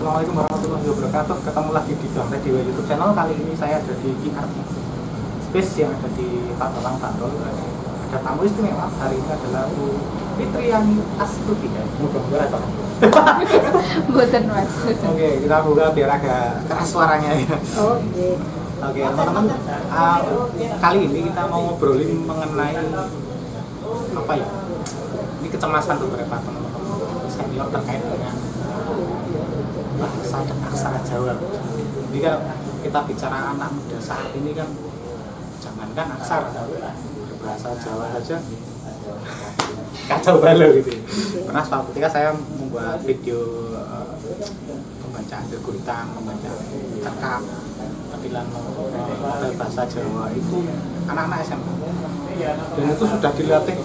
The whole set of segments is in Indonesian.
Assalamualaikum warahmatullahi wabarakatuh. Ketemu lagi di Bang Radio YouTube channel. Kali ini saya ada di PR Space yang ada di Padelang Bantul. Ada tamu istimewa. Hari ini adalah Bu Fitriani Astuti. Mudah-mudahan apa? Buatan mas. Oke, kita buka biar agak keras suaranya ya. Oke, teman-teman. Kali ini kita mau ngobrolin mengenai apa ya? Ini kecemasan beberapa teman-teman senior terkait dengan bahasa dan aksara Jawa. Jadi kan kita bicara anak muda saat ini kan jangankan aksara, bahasa Jawa saja kacau balau gitu. Pernah suatu ketika saya membuat video pembacaan berguritan, membaca cekap, tampilan model bahasa Jawa itu anak-anak SMA. Dan itu sudah dilatih,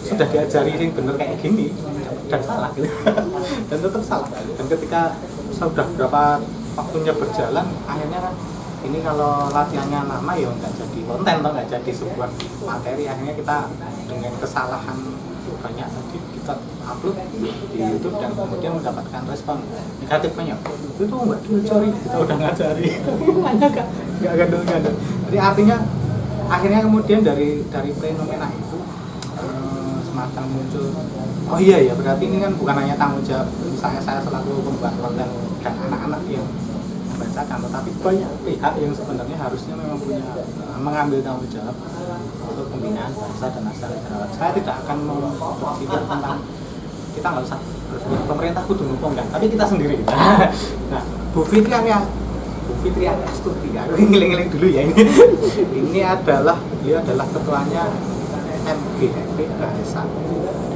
sudah diajari yang benar kayak gini dan salah gitu. Dan tetap salah. Dan ketika sudah berapa waktunya berjalan, akhirnya kan ini kalau latihannya lama ya nggak jadi konten atau nggak jadi sebuah materi. Akhirnya kita dengan kesalahan banyak tadi kita upload di YouTube dan kemudian mendapatkan respon negatif banyak. Itu nggak diajari, kita udah ngajari, nggak gandul-gandul. Jadi artinya akhirnya kemudian dari fenomena itu semacam muncul, oh iya ya berarti ini kan bukan hanya tanggung jawab misalnya saya selaku pembuat konten dan anak-anak yang membacakan, tetapi banyak pihak yang sebenarnya harusnya memang punya mengambil tanggung jawab untuk pembinaan bahasa dan aksara Jawa. Saya tidak akan berpikir tentang kita nggak usah berpikir pemerintah kudu ngomong kan, tapi kita sendiri. Nah, Bu Fitriani Astuti, aku ngiling-ngiling dulu ya ini. Ini adalah dia adalah ketuanya MGMP Bahasa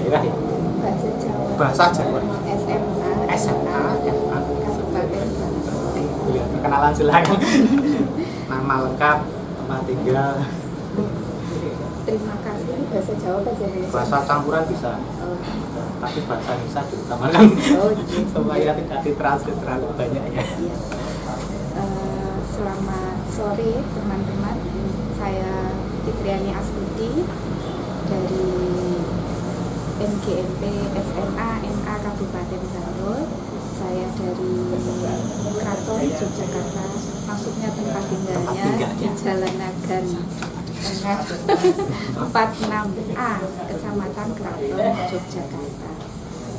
Daerah ya. Bahasa Jawa. SMA dan Kabupaten. Kenalan silakan. Nama lengkap, tempat tinggal. Terima kasih. Bahasa Jawa, bahasa Indonesia. Bahasa campuran bisa. Tapi bahasa Indonesia diutamakan. Supaya tidak ditranslate terlalu banyak ya. Selamat sore teman-teman. Saya Fitriani Astuti dari MGMP SMA MA Kabupaten Bantul. Saya dari Kraton Yogyakarta. Maksudnya tempat tinggalnya di Jalan Nagan Tengah 46A Kecamatan Kraton Yogyakarta.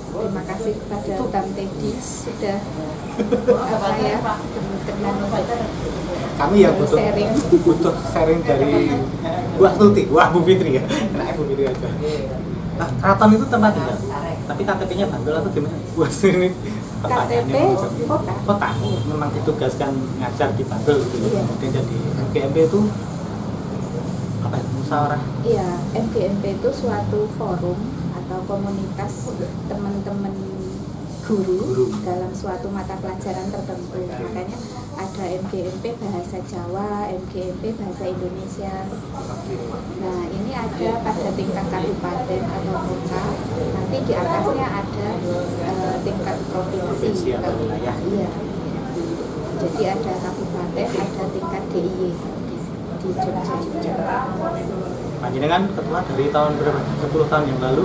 Terima kasih kepada Bang Teddy sudah kami ya butuh sharing dari Bu Astuti, Bu Fitri ya. Kenapa Bu Fitri aja. Nah, Kraton itu tempat tinggal. Tapi KTP-nya Bantul atau gimana? Bu Astuti KTP kota. Memang ditugaskan ngajar di Bantul gitu. Iya. Kemudian jadi MGMP itu apa ya? Musyawarah. Iya, MGMP itu suatu forum atau komunitas teman-teman guru dalam suatu mata pelajaran tertentu. Makanya ada MGMP Bahasa Jawa, MGMP Bahasa Indonesia. Nah, ini ada pada tingkat kabupaten atau kota. Nanti di atasnya ada tingkat provinsi. Iya. Jadi ada kabupaten, ada tingkat DIY di Jogja. Panjenengan ketua dari tahun berapa? 10 tahun yang lalu.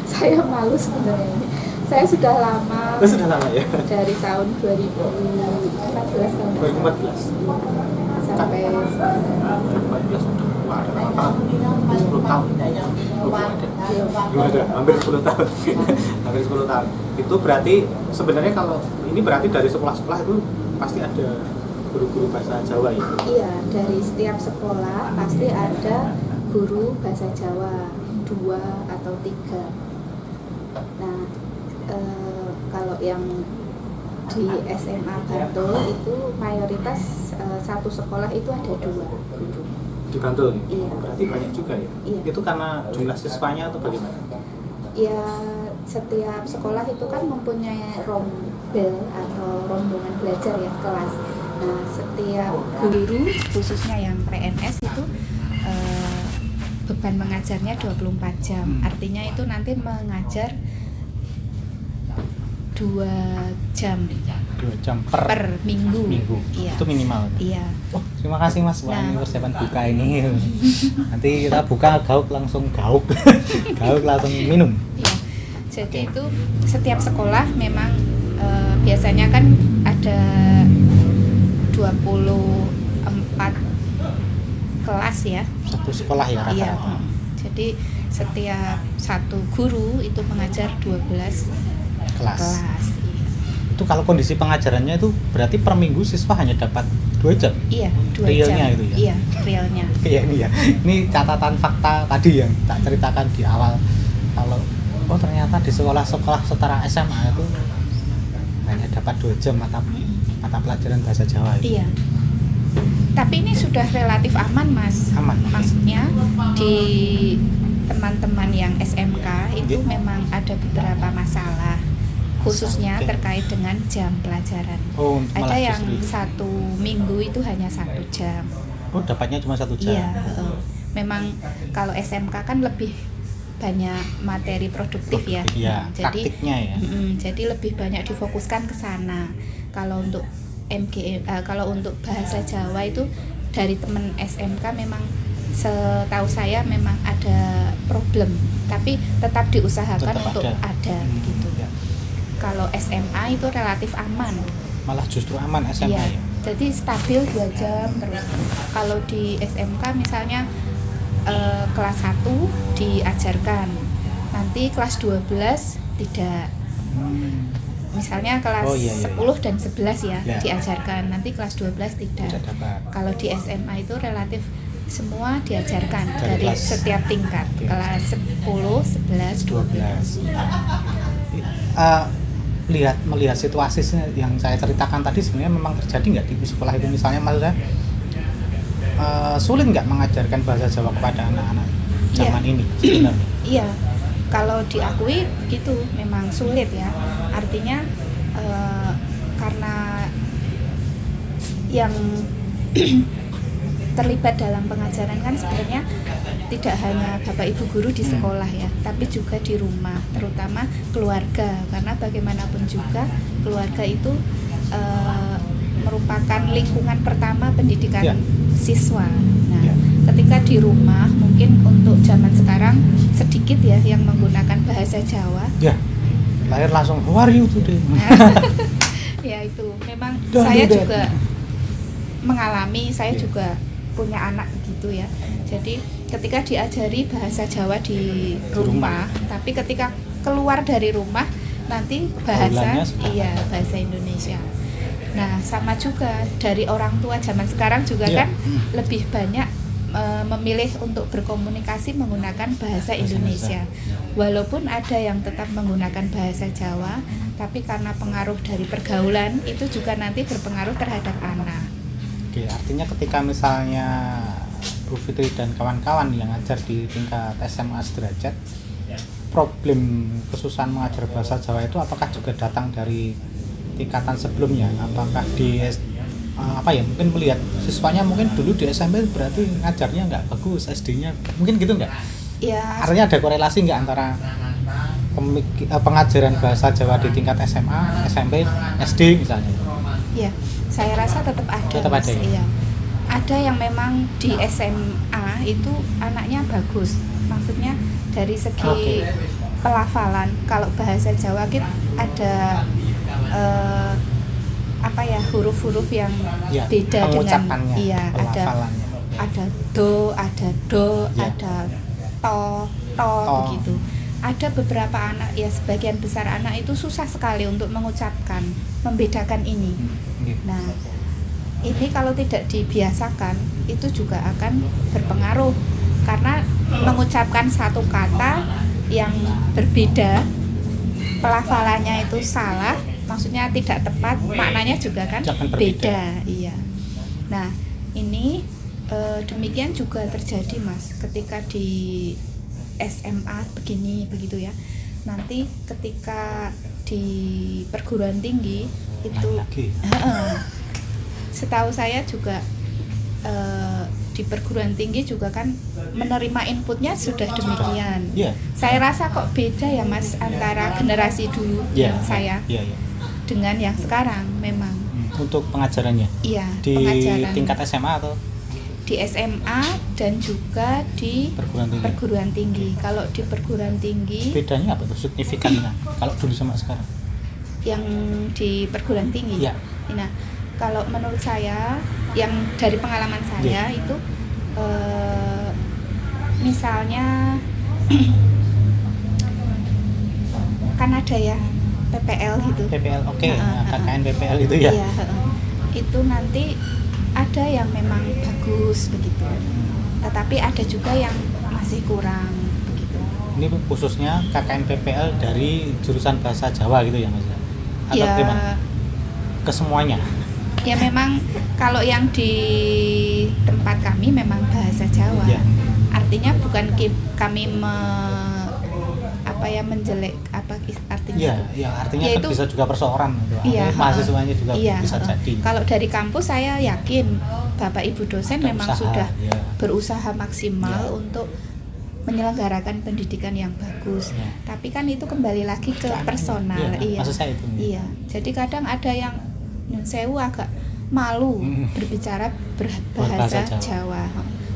Saya malu sebenarnya ini. Saya sudah lama. Sudah lama ya. Dari tahun 2014 kan. 2014. Sampai 2014 sudah. Wah, ada berapa? 10 tahun. Ada. Hampir 10 tahun. Hampir 10 tahun. Itu berarti sebenarnya kalau ini berarti dari sekolah-sekolah itu pasti ada guru-guru bahasa Jawa ya? Iya, dari setiap sekolah pasti ada guru bahasa Jawa 2 atau 3. Nah, kalau yang di SMA Bantul itu mayoritas satu sekolah itu ada 2 guru. Di Bantul? Iya. Berarti banyak juga ya? Iya. Itu karena jumlah siswanya atau bagaimana? Ya, setiap sekolah itu kan mempunyai rombel atau rombongan belajar ya, kelas. Nah, setiap guru khususnya yang PNS itu beban mengajarnya 24 jam. Artinya itu nanti mengajar 2 jam. 2 jam per minggu. Iya. Itu minimal. Iya. Oh, terima kasih Mas. Wah, ini persiapan buka ini. Nanti kita buka gauk langsung gauk. Gauk langsung minum. Iya. Jadi itu setiap sekolah memang biasanya kan ada 24 kelas ya. Satu sekolah ya Iya. rata-rata. Jadi setiap satu guru itu mengajar 12 Kelas. kelas. Itu kalau kondisi pengajarannya itu berarti per minggu siswa hanya dapat 2 jam. Iya, 2 Realnya jam. itu ya? Iya, realnya. Kayak ini ya. Ini catatan fakta tadi yang tak ceritakan di awal. Kalau ternyata di sekolah-sekolah setara SMA itu hanya dapat 2 jam mata pelajaran bahasa Jawa itu. Iya. Tapi ini sudah relatif aman, Mas. Aman. Maksudnya di teman-teman yang SMK itu Iya. memang ada beberapa masalah, khususnya Oke. terkait dengan jam pelajaran. Oh, Ada malah yang justru. 1 minggu itu hanya 1 jam. Oh, dapatnya cuma 1 jam. Iya. Memang kalau SMK kan lebih banyak materi produktif ya. Iya, Jadi praktiknya ya. jadi lebih banyak difokuskan ke sana. Kalau untuk kalau untuk bahasa Jawa itu dari teman SMK memang setahu saya memang ada problem, tapi tetap diusahakan Tetap untuk ada gitu. Ya. Kalau SMA itu relatif aman. Malah justru aman SMA Iya. ya. Jadi stabil 2 jam terus. Kalau di SMK misalnya kelas 1 diajarkan, nanti kelas 12 tidak. Misalnya kelas Oh, iya, iya. 10 dan 11 ya, Ya. diajarkan, nanti kelas 12 tidak. Tidak dapat. Kalau di SMA itu relatif semua diajarkan Dari dari kelas- setiap tingkat, Oke. kelas 10, 11, 12. Melihat situasi yang saya ceritakan tadi sebenarnya memang terjadi nggak di sekolah itu, misalnya maksudnya sulit nggak mengajarkan bahasa Jawa kepada anak-anak zaman ini sebenarnya? Iya, kalau diakui begitu memang sulit ya. Artinya karena yang terlibat dalam pengajaran kan sebenarnya tidak hanya Bapak Ibu guru di sekolah ya, tapi juga di rumah, terutama keluarga, karena bagaimanapun juga keluarga itu merupakan lingkungan pertama pendidikan Ya. siswa. Nah, Ya. ketika di rumah mungkin untuk zaman sekarang sedikit ya yang menggunakan bahasa Jawa. Ya, lahir langsung how are you today? Ya itu memang Dan saya dan. juga mengalami, saya Ya. juga punya anak gitu ya. Jadi ketika diajari bahasa Jawa di rumah, tapi ketika keluar dari rumah nanti bahasa Haulannya sudah. bahasa Indonesia. Nah, sama juga dari orang tua zaman sekarang juga Ya. kan lebih banyak memilih untuk berkomunikasi menggunakan bahasa Indonesia. Walaupun ada yang tetap menggunakan bahasa Jawa, tapi karena pengaruh dari pergaulan itu juga nanti berpengaruh terhadap anak. Oke, artinya ketika misalnya Bu Fitri dan kawan-kawan yang ngajar di tingkat SMA sederajat, problem kesusahan mengajar bahasa Jawa itu apakah juga datang dari tingkatan sebelumnya? Apakah di mungkin melihat siswanya mungkin dulu di SMP berarti ngajarnya nggak bagus, SD-nya mungkin gitu nggak? Ya, Artinya ada korelasi nggak antara pengajaran bahasa Jawa di tingkat SMA, SMP, SD misalnya? ya, saya rasa tetap ada. Tetap Mas. ada ya? Iya. Ada yang memang di SMA itu anaknya bagus. Maksudnya dari segi Oke. pelafalan, kalau bahasa Jawa kita ada huruf-huruf yang Ya, beda dengan pengucapannya, pelafalannya. ada do, ada do, Ya. ada to begitu. Ada beberapa anak ya, sebagian besar anak itu susah sekali untuk mengucapkan, membedakan ini. Iya. Nah, ini kalau tidak dibiasakan itu juga akan berpengaruh karena mengucapkan satu kata yang berbeda, pelafalannya itu salah, maksudnya tidak tepat, maknanya juga kan Jangan berbeda. beda. Iya. Nah, ini demikian juga terjadi Mas ketika di SMA begitu ya. Nanti ketika di perguruan tinggi itu Lagi. setahu saya juga di perguruan tinggi juga kan menerima inputnya sudah demikian. Iya. Saya rasa kok beda ya Mas antara generasi dulu Iya. yang saya Iya, iya. dengan yang sekarang memang. Untuk pengajarannya Iya, di pengajaran tingkat SMA atau di SMA dan juga di perguruan tinggi? perguruan tinggi. Kalau di perguruan tinggi Bedanya apa tuh signifikannya kalau dulu sama sekarang? yang di perguruan tinggi. Iya. Nah, kalau menurut saya, yang dari pengalaman saya itu, misalnya kan ada ya PPL gitu. PPL, oke. Nah, KKN PPL itu ya. Iya, itu nanti ada yang memang bagus begitu, tetapi ada juga yang masih kurang begitu. Ini khususnya KKN PPL dari jurusan bahasa Jawa gitu ya Mas? Atau Ya, gimana? Kesemuanya? ya memang kalau yang di tempat kami memang bahasa Jawa. Ya. Artinya bukan kami menjelek apa artinya? Iya, itu? ya artinya Ya, kan itu, bisa juga perseoran gitu. Iya, Mahasiswanya juga iya, bisa jadi. Kalau dari kampus saya yakin Bapak Ibu dosen Ada memang usaha, sudah ya. berusaha maksimal Ya. untuk menyelenggarakan pendidikan yang bagus. Ya. Tapi kan itu kembali lagi ke personal. Iya, maksud saya itu. Iya. Jadi kadang ada yang nyun sewu agak malu berbicara berbahasa Berbahasa Jawa.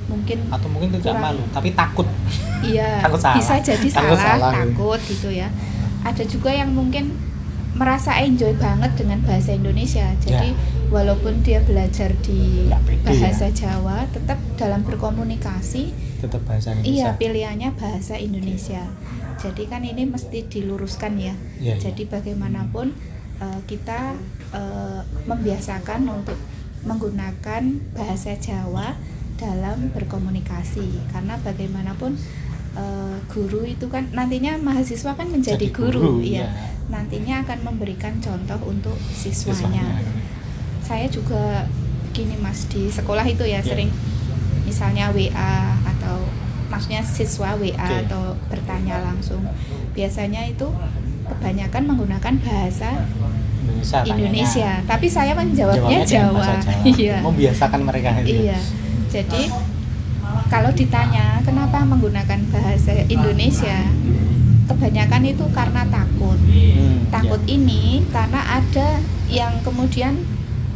Mungkin Atau mungkin tidak kurang- malu, tapi takut. iya, Takut salah. bisa jadi Takut salah, salah, takut gitu ya. Ada juga yang mungkin merasa enjoy banget dengan bahasa Indonesia. Jadi walaupun dia belajar di Nggak pede, bahasa ya. Jawa, tetap dalam berkomunikasi, Tetap bahasa Indonesia. iya pilihannya bahasa Indonesia. Jadi kan ini mesti diluruskan ya. Iya, Jadi bagaimanapun kita membiasakan untuk menggunakan bahasa Jawa dalam berkomunikasi, karena bagaimanapun guru itu kan nantinya mahasiswa kan menjadi Jadi guru, ya. ya. Nantinya akan memberikan contoh untuk siswanya. Saya juga gini Mas, di sekolah itu ya sering misalnya WA atau maksudnya siswa WA Oke. atau bertanya langsung. Biasanya itu kebanyakan menggunakan bahasa Indonesia, tapi saya menjawabnya dengan Jawa. bahasa Jawa. Iya. Membiasakan mereka itu. Iya. Jadi kalau ditanya kenapa menggunakan bahasa Indonesia, kebanyakan itu karena takut. Takut iya. ini karena ada yang kemudian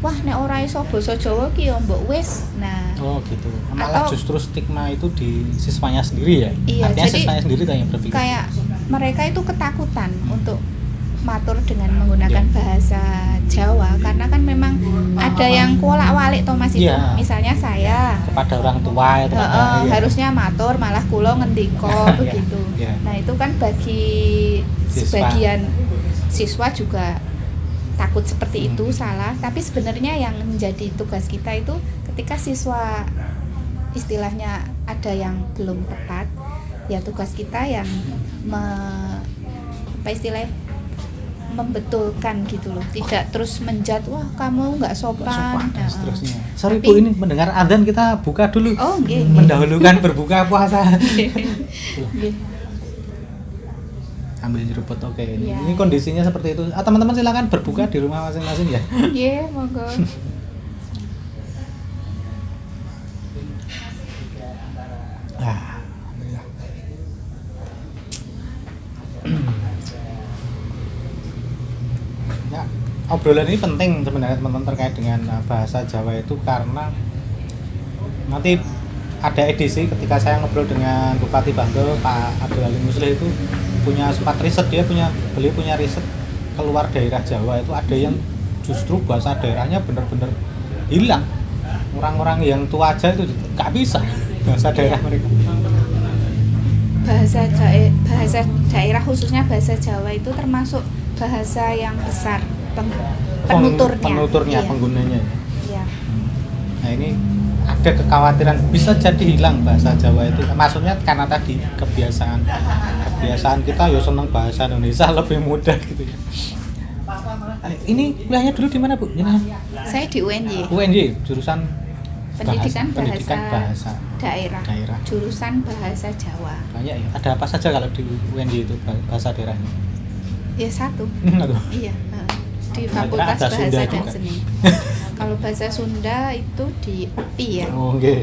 wah nek ora iso basa Jawa ki ya mbok wis. Nah, Oh gitu. Malah Atau- justru stigma itu di siswanya sendiri ya. Iya, Artinya jadi siswanya sendiri yang berpikir. kayak mereka itu ketakutan untuk matur dengan menggunakan bahasa Jawa, karena kan memang ada yang kolak-walik toh Mas itu. Iya. Misalnya saya Kepada orang tua itu Heeh, iya. harusnya matur malah kulo ngendiko begitu. Iya. Nah itu kan bagi Siswa. sebagian siswa juga takut seperti itu salah. Tapi sebenarnya yang menjadi tugas kita itu ketika siswa istilahnya ada yang belum tepat, ya tugas kita yang membetulkan gitu loh, tidak terus menjat wah kamu nggak sopan, dan Nah, seterusnya. Sorry Tapi- Bu, ini mendengar adzan kita buka dulu. Oh, nggih, nggih. Mendahulukan berbuka puasa. Nggih. Ambil jeruput, oke. Iya. Ini kondisinya seperti itu. Ah, teman-teman silakan berbuka di rumah masing-masing ya. Nggih, monggo. Ah, alhamdulillah. Ya, obrolan ini penting sebenarnya teman-teman terkait dengan bahasa Jawa itu, karena nanti ada edisi ketika saya ngobrol dengan Bupati Bantul Pak Abdul Halim Muslih itu sempat riset, beliau punya riset keluar daerah Jawa itu ada yang justru bahasa daerahnya benar-benar hilang. Orang-orang yang tua aja itu nggak bisa bahasa daerah mereka. Bahasa daerah khususnya bahasa Jawa itu termasuk bahasa yang besar penuturnya. Iya. Penggunanya. Iya. Nah ini ada kekhawatiran bisa jadi hilang bahasa Jawa itu. Maksudnya karena tadi kebiasaan kita ya seneng bahasa Indonesia lebih mudah gitu ya. Ini kuliahnya dulu di mana Bu? Saya di UNY. UNY jurusan Pendidikan bahasa daerah. Jurusan bahasa Jawa. Banyak ya. Ada apa saja kalau di UNY itu bahasa daerahnya? Ya satu. Aduh. Iya. Di Fakultas Ada Bahasa Sunda dan juga. Seni. Kalau bahasa Sunda itu di UPI ya. Oh, oke.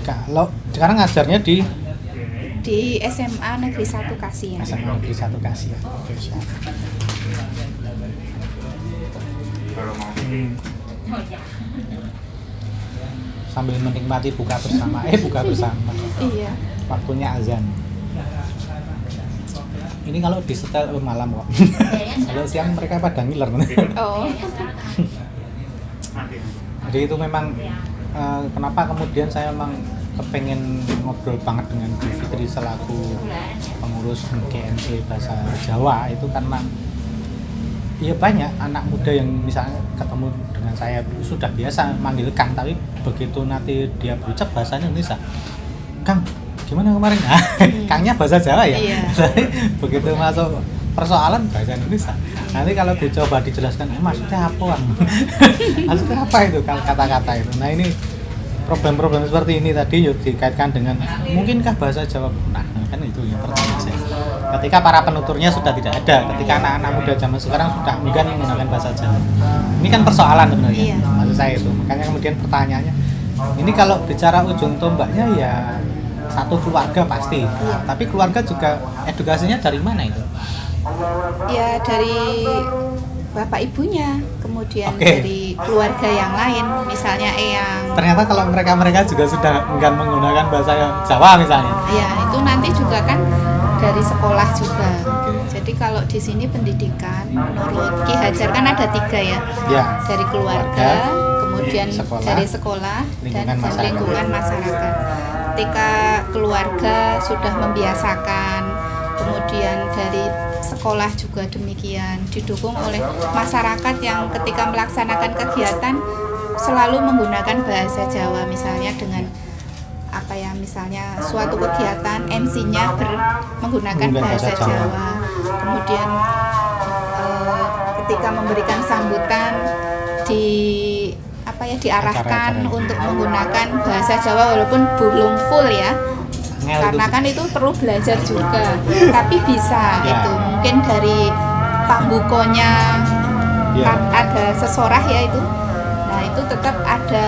Kalau sekarang ngajarnya di SMA Negeri 1 Kasihan. SMA Negeri 1 Kasihan. Oke, siap. Sambil menikmati buka bersama. Buka bersama. Iya. Waktunya azan. Ini kalau di setel malam kok. Kalau siang mereka pada ngiler. Oh. Jadi itu memang kenapa kemudian saya memang kepengen ngobrol banget dengan Bu Fitri selaku pengurus GMP Bahasa Jawa itu karena ya banyak anak muda yang misalnya ketemu dengan saya sudah biasa manggil Kang, tapi begitu nanti dia berucap bahasa Indonesia, Kang gimana kemarin? Kangnya bahasa Jawa ya? Iya. Tapi begitu masuk persoalan bahasa Indonesia. Nanti kalau dicoba dijelaskan, maksudnya apa? Maksudnya apa itu kata-kata itu? Nah ini problem-problem seperti ini tadi yuk dikaitkan dengan mungkinkah bahasa Jawa punah? Nah, kan itu yang pertanyaan saya. Ketika para penuturnya sudah tidak ada, ketika anak-anak muda zaman sekarang sudah enggan menggunakan bahasa Jawa. Ini kan persoalan sebenarnya. Iya. Maksud saya itu. Makanya kemudian pertanyaannya, ini kalau bicara ujung tombaknya ya satu keluarga pasti. Iya. Tapi keluarga juga edukasinya dari mana itu? Ya dari bapak ibunya, kemudian Oke. dari keluarga yang lain, misalnya eyang. Ternyata kalau mereka sudah enggan menggunakan bahasa Jawa misalnya. Ya itu nanti juga kan dari sekolah juga. Oke. Jadi kalau di sini pendidikan menurut Ki Hajar kan ada 3 ya. Ya. Dari keluarga, kemudian sekolah, dari sekolah dan lingkungan masyarakat. lingkungan masyarakat. Ketika keluarga sudah membiasakan, kemudian dari sekolah juga demikian, didukung oleh masyarakat yang ketika melaksanakan kegiatan selalu menggunakan bahasa Jawa, misalnya dengan apa ya, misalnya suatu kegiatan MC-nya menggunakan bahasa Jawa. Kemudian ketika memberikan sambutan diarahkan untuk menggunakan bahasa Jawa walaupun belum full ya. Karena kan itu perlu belajar juga, tapi bisa Ya. itu mungkin dari pambukonya Ya. ada sesorah ya itu. Nah itu tetap ada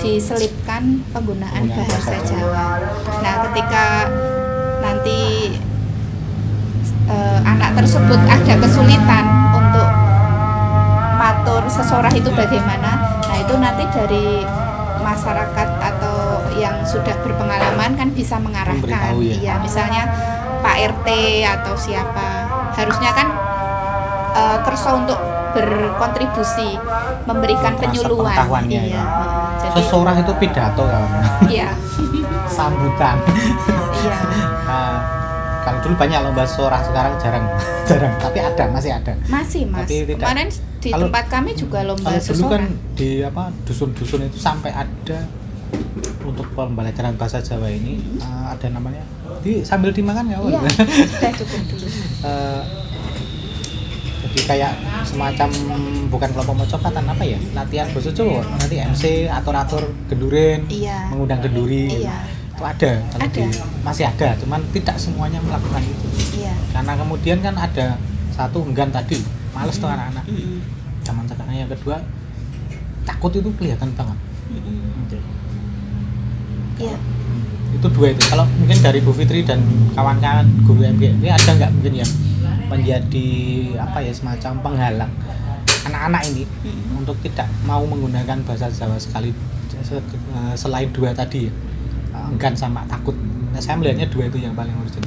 diselipkan penggunaan bahasa Jawa. Nah ketika nanti anak tersebut ada kesulitan untuk matur sesorah itu bagaimana, nah itu nanti dari masyarakat atau yang sudah berpengalaman kan bisa mengarahkan. Memberitahu ya. Iya, misalnya Pak RT atau siapa, harusnya kan kerso untuk berkontribusi memberikan Transfer penyuluhan. pengetahuannya Iya. ya. Jadi Sesorah itu pidato kawan. iya. Sambutan. Iya. Nah, kalau dulu banyak lomba sorah, sekarang jarang, tapi masih ada. Masih Mas. Tapi tidak- Kemarin di kalau- tempat kami juga lomba Kalau dulu kan sesorah. di dusun-dusun itu sampai ada untuk pembelajaran bahasa Jawa ini ada namanya sambil dimakan ya. Iya, sudah cukup dulu. Jadi kayak semacam bukan kelompok mocopatan apa ya, latihan bahasa Jawa, nanti MC atur-atur genduren, Iya. mengundang genduri. Iya. Itu ada, kalau Ada. masih ada, cuman tidak semuanya melakukan itu. Iya. Karena kemudian kan ada satu enggan tadi, males tuh anak-anak. Mm-mm. Zaman sekarang yang kedua takut itu kelihatan banget. Mm-mm. Iya. Itu dua itu. Kalau mungkin dari Bu Fitri dan kawan-kawan guru MGMP ada nggak mungkin yang menjadi apa ya, semacam penghalang anak-anak ini untuk tidak mau menggunakan bahasa Jawa selain dua tadi ya, enggan sama takut. Nah, saya melihatnya dua itu yang paling urgent.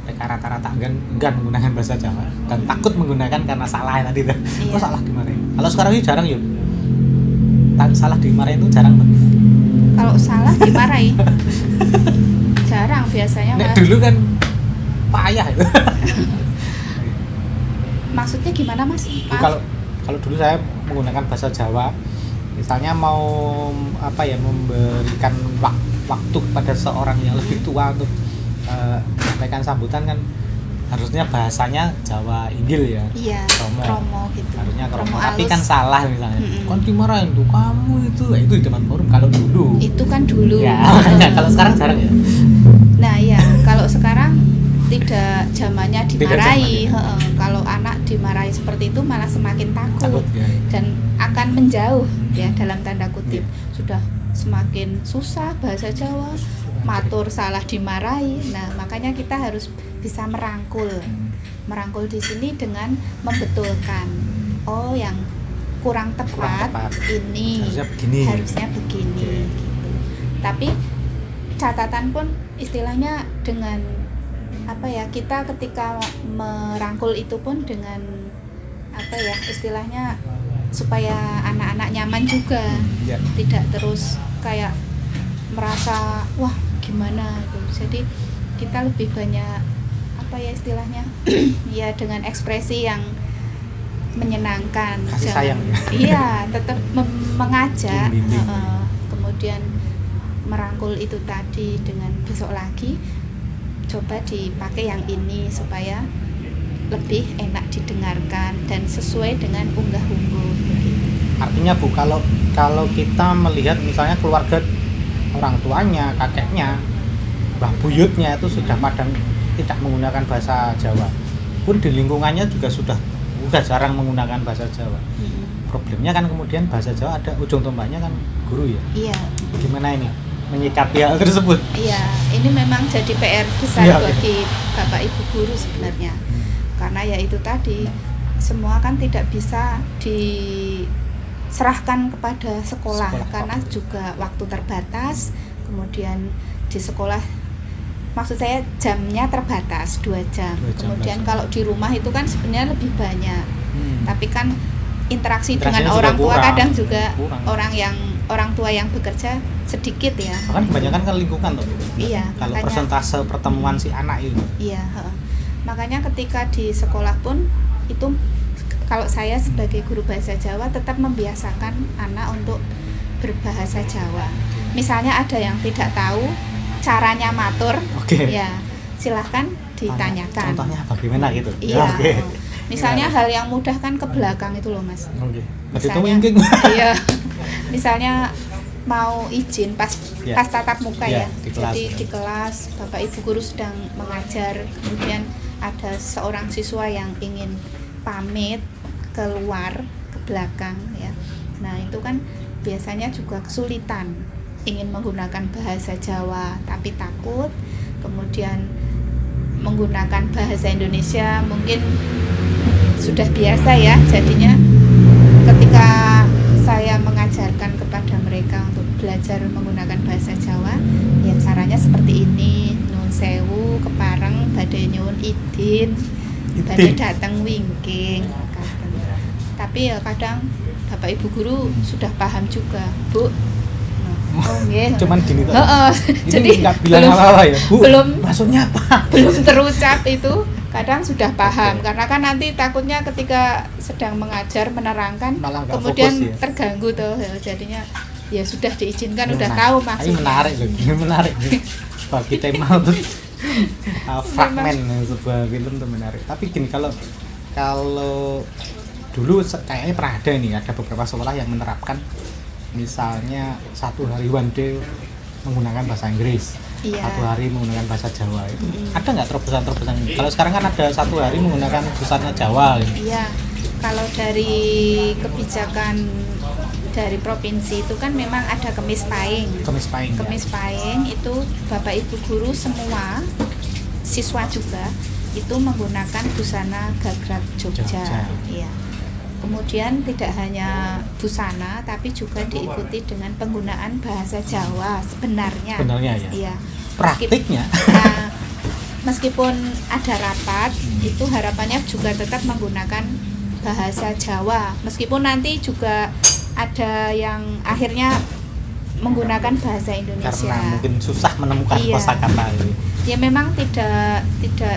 Mereka rata-rata enggan menggunakan bahasa Jawa dan takut menggunakan karena salah tadi tuh. Iya. Oh, salah dimarahin. Kalau sekarang ini jarang yuk. Salah dimarahin itu jarang tuh. Kalau salah dimarahi. Jarang biasanya Nek Mas. dulu kan payah itu. Maksudnya gimana Mas? Maaf. Kalau dulu saya menggunakan bahasa Jawa, misalnya mau apa ya, memberikan waktu kepada seorang yang lebih tua untuk menyampaikan sambutan kan harusnya bahasanya Jawa Inggil ya. Iya, kromo gitu. Harusnya kromo, Kromo tapi halus. kan salah misalnya. Mm-mm. Kan dimarahin tuh kamu itu di depan forum kalau dulu. Itu kan dulu. Ya, makanya kalau sekarang jarang ya. Nah ya, kalau sekarang tidak zamannya dimarahi. zamannya. Heeh. Kalau anak dimarahi seperti itu malah semakin takut, Takut ya. dan akan menjauh ya dalam tanda kutip. Sudah semakin susah bahasa Jawa, matur salah dimarahi. Nah makanya kita harus bisa merangkul di sini dengan membetulkan. Oh yang kurang tepat, ini harusnya begini. Gitu. Tapi catatan pun istilahnya dengan apa ya, kita ketika merangkul itu pun dengan apa ya istilahnya, supaya anak-anak nyaman juga, Ya. tidak terus kayak merasa wah gimana itu. Jadi kita lebih banyak apa ya istilahnya ya dengan ekspresi yang menyenangkan, Kasih sayang ya. iya tetap mengajak, Membimbing. kemudian merangkul itu tadi dengan besok lagi coba dipakai yang ini supaya lebih enak didengarkan dan sesuai dengan unggah-ungguh begitu. Artinya Bu, kalau kita melihat misalnya keluarga orang tuanya, kakeknya, mbah buyutnya itu sudah padang tidak menggunakan bahasa Jawa, pun di lingkungannya juga sudah jarang menggunakan bahasa Jawa. Problemnya kan kemudian bahasa Jawa ada ujung tombaknya kan guru ya. Iya. Gimana ini menyikapi hal tersebut? Iya, ini memang jadi PR besar Iya, bagi Bapak Ibu guru sebenarnya. Karena ya itu tadi, semua kan tidak bisa diserahkan kepada sekolah. Karena juga waktu terbatas, kemudian di sekolah maksud saya jamnya terbatas 2 jam. 2 jam Kemudian bahasa. kalau di rumah itu kan sebenarnya lebih banyak. Tapi kan interaksi Interaksinya dengan juga orang tua kurang. kadang juga Kurang. orang tua yang bekerja sedikit ya. Bahkan kebanyakan kan lingkungan tuh. Iya, Kalau makanya- persentase pertemuan si anak itu. Iya, makanya ketika di sekolah pun itu kalau saya sebagai guru bahasa Jawa tetap membiasakan anak untuk berbahasa Jawa. Misalnya ada yang tidak tahu caranya matur, Oke. ya silahkan ditanyakan. Contohnya bagaimana gitu? Iya. Ya, oke. Misalnya hal yang mudah kan ke belakang itu loh Mas. Oke. Berarti itu Misalnya, wingking. iya. Misalnya mau izin pas Ya. pas tatap muka Ya, ya. di kelas, Jadi ya. di kelas Bapak Ibu guru sedang mengajar, kemudian ada seorang siswa yang ingin pamit keluar ke belakang ya. Nah, itu kan biasanya juga kesulitan ingin menggunakan bahasa Jawa tapi takut, kemudian menggunakan bahasa Indonesia mungkin sudah biasa ya, jadinya ketika saya mengajarkan kepada mereka untuk belajar menggunakan bahasa Jawa, ya caranya seperti ini: nun sewu, kepareng, badhe nyuwun idin, badhe dateng wingking. Tapi ya kadang Bapak Ibu guru sudah paham juga, Bu. Oh nggih. Cuman gini tuh. Heeh. Ini Jadi nggak bilang apa-apa ya, Bu. belum- Maksudnya apa? belum terucap itu kadang sudah paham, karena kan nanti takutnya ketika sedang mengajar menerangkan Malah nggak kemudian fokus ya. terganggu tuh ya, jadinya ya sudah diizinkan, udah Nah, tahu Ini maksudnya. menarik loh, ini menarik. Bagi tema untuk fragmen sebuah film tuh menarik. Tapi gini, kalau dulu kayaknya pernah ada nih, ada beberapa sekolah yang menerapkan misalnya 1 hari one day menggunakan bahasa Inggris, Iya. 1 hari menggunakan bahasa Jawa. Itu ada nggak terobosan-terobosan? Kalau sekarang kan ada 1 hari menggunakan busana Jawa gitu. Iya, kalau dari kebijakan dari provinsi itu kan memang ada kemis pahing. Kemis pahing ya. Kemis pahing itu Bapak Ibu guru semua, siswa juga itu menggunakan busana gagrag Jogja. Jogja. Iya. Kemudian tidak hanya busana tapi juga diikuti dengan penggunaan bahasa Jawa sebenarnya. Sebenarnya ya. Iya. Praktiknya Nah, meskipun ada rapat, itu harapannya juga tetap menggunakan bahasa Jawa. Meskipun nanti juga ada yang akhirnya menggunakan bahasa Indonesia. karena mungkin susah menemukan Iya. kosakata ini. Ya memang tidak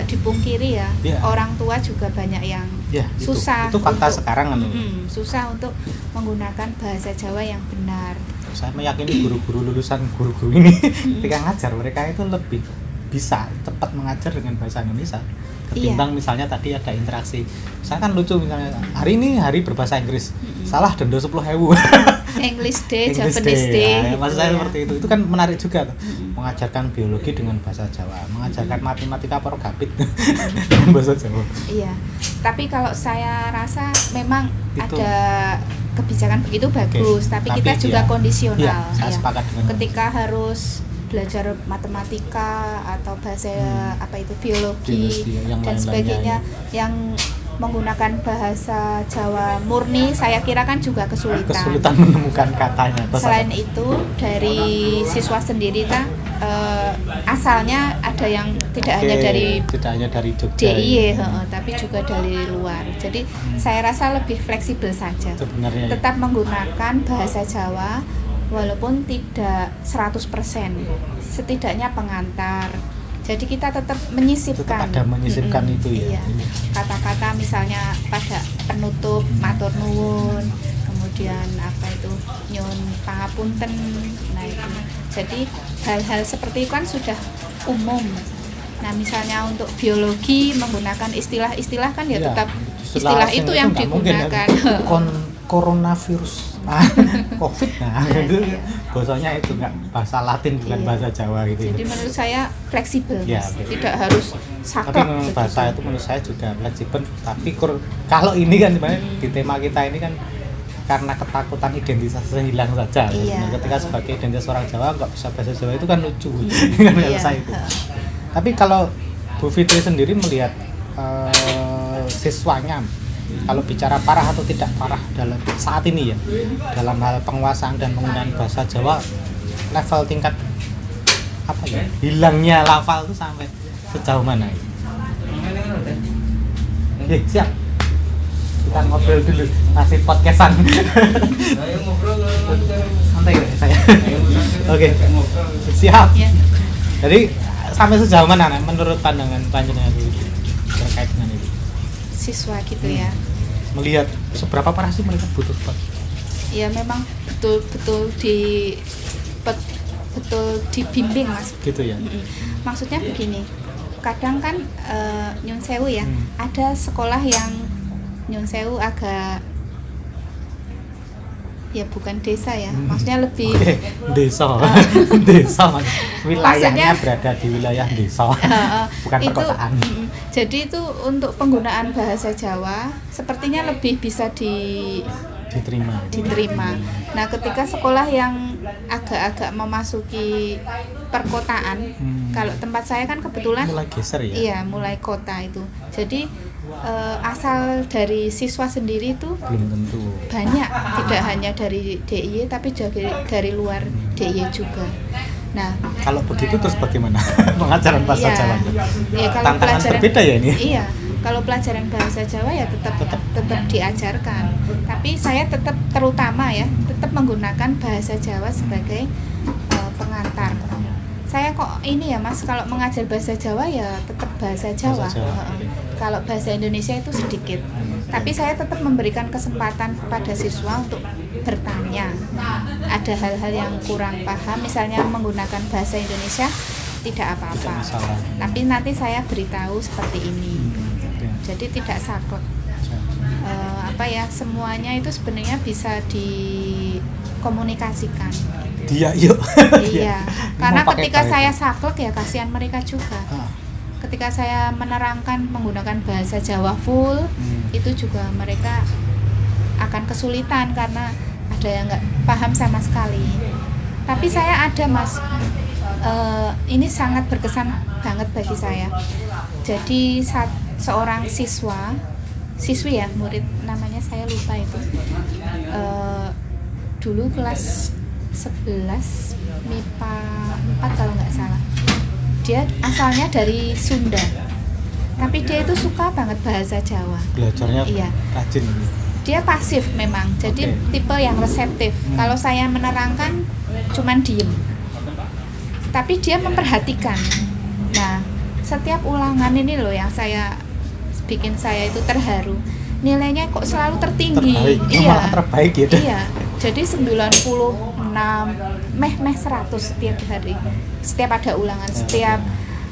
dipungkiri ya. Iya. Orang tua juga banyak yang Ya, susah. itu fakta untuk- sekarang kan. susah untuk menggunakan bahasa Jawa yang benar. Saya meyakini guru-guru lulusan guru-guru ini ketika ngajar mereka itu lebih bisa cepat mengajar dengan bahasa Indonesia ketimbang misalnya tadi ada interaksi. Saya kan lucu misalnya hari ini hari berbahasa Inggris, salah denda 10.000. English Day, English Japanese Day. Ya, maksud saya Iya. seperti itu kan menarik juga tuh. Mengajarkan biologi dengan bahasa Jawa, mengajarkan matematika porogabit dengan bahasa Jawa. Iya, tapi kalau saya rasa memang Itu. ada kebijakan begitu bagus, tapi kita Tapi juga ya, kondisional. iya, saya ya. sepakat dengan Ketika harus belajar matematika atau bahasa apa itu biologi Biologi, yang dan lain-lainnya, sebagainya yang menggunakan bahasa Jawa murni, saya kira kan juga kesulitan menemukan katanya. Selain itu dari siswa sendiri asalnya ada yang tidak hanya dari Jogja DIY, tapi juga dari luar. Jadi saya rasa lebih fleksibel saja. sebenarnya. Tetap menggunakan bahasa Jawa walaupun tidak 100%. Setidaknya pengantar. Jadi kita tetap menyisipkan. Tetap ada menyisipkan itu ya. Iya. Kata-kata misalnya pada penutup matur nuwun, kemudian apa itu nyun pangapunten. Nah itu. Jadi hal-hal seperti itu kan sudah umum. Nah misalnya untuk biologi menggunakan istilah-istilah kan ya tetap istilah itu yang digunakan. Coronavirus, COVID, gitu. Iya. Bahasanya itu nggak bahasa Latin bukan bahasa Jawa gitu. Jadi menurut saya fleksibel, Ya, tidak harus tapi saklek. memang bahasa itu menurut saya juga fleksibel. Tapi kalau ini kan sebenarnya di tema kita ini kan karena ketakutan identitas hilang saja. Iya. Nah, ketika sebagai identitas orang Jawa nggak bisa bahasa Jawa itu kan lucu, kan bahasa itu. Tapi kalau Bu Fitri sendiri melihat siswanya, kalau bicara parah atau tidak parah dalam saat ini ya, dalam hal penguasaan dan penggunaan bahasa Jawa, level tingkat apa ya, hilangnya lafal itu sampai sejauh mana? Siap. Kita ngobrol dulu, masih podcastan. Santai ya saya. Oke. Siap. Ya. Jadi sampai sejauh mana menurut pandangan panjenengan terkait dengan itu? Siswa gitu ya. Melihat seberapa parah sih mereka butuh Ya memang betul dibimbing Mas. gitu ya. Maksudnya begini, kadang kan nyun sewu ya, ada sekolah yang nyun sewu agak ya bukan desa ya, maksudnya lebih Desa. Desa wilayahnya Maksudnya, berada di wilayah desa, bukan itu, perkotaan. Jadi itu untuk penggunaan bahasa Jawa sepertinya lebih bisa diterima. Nah, ketika sekolah yang agak-agak memasuki perkotaan, kalau tempat saya kan kebetulan Mulai geser ya. iya, mulai kota itu. Jadi asal dari siswa sendiri itu Belum tentu. banyak, tidak hanya dari DIY tapi juga dari luar DIY juga. Nah, Kalau begitu terus bagaimana pengajaran bahasa iya. Jawa? Iya, kalau Tantangan pelajaran berbeda ya ini. Iya, kalau pelajaran bahasa Jawa ya tetap diajarkan. Tapi saya tetap tetap menggunakan bahasa Jawa sebagai pengantar. Saya kok ini ya Mas, kalau mengajar bahasa Jawa ya tetap bahasa Jawa. Bahasa Jawa. Kalau bahasa Indonesia itu sedikit. Tapi saya tetap memberikan kesempatan kepada siswa untuk bertanya. Ada hal-hal yang kurang paham, misalnya menggunakan bahasa Indonesia tidak apa-apa. Tidak masalah. Tapi nanti saya beritahu seperti ini. Jadi tidak saklek. Semuanya itu sebenarnya bisa dikomunikasikan. Dia yuk. Iya. Karena ketika saya saklek ya kasihan mereka juga. Ketika saya menerangkan menggunakan bahasa Jawa full, itu juga mereka akan kesulitan karena ada yang nggak paham sama sekali. Tapi saya ada Mas, ini sangat berkesan banget bagi saya. Jadi seorang siswi ya, murid namanya saya lupa itu, dulu kelas 11 MIPA 4 kalau nggak salah. Dia asalnya dari Sunda, tapi dia itu suka banget bahasa Jawa. Belajarnya Iya. rajin. Dia pasif memang, jadi tipe yang reseptif. Kalau saya menerangkan cuman diem, tapi dia memperhatikan. Nah, setiap ulangan ini loh yang bikin saya itu terharu. Nilainya kok selalu tertinggi. Malah terbaik ya. Iya. Jadi 96, meh 100 setiap hari. Setiap ada ulangan, setiap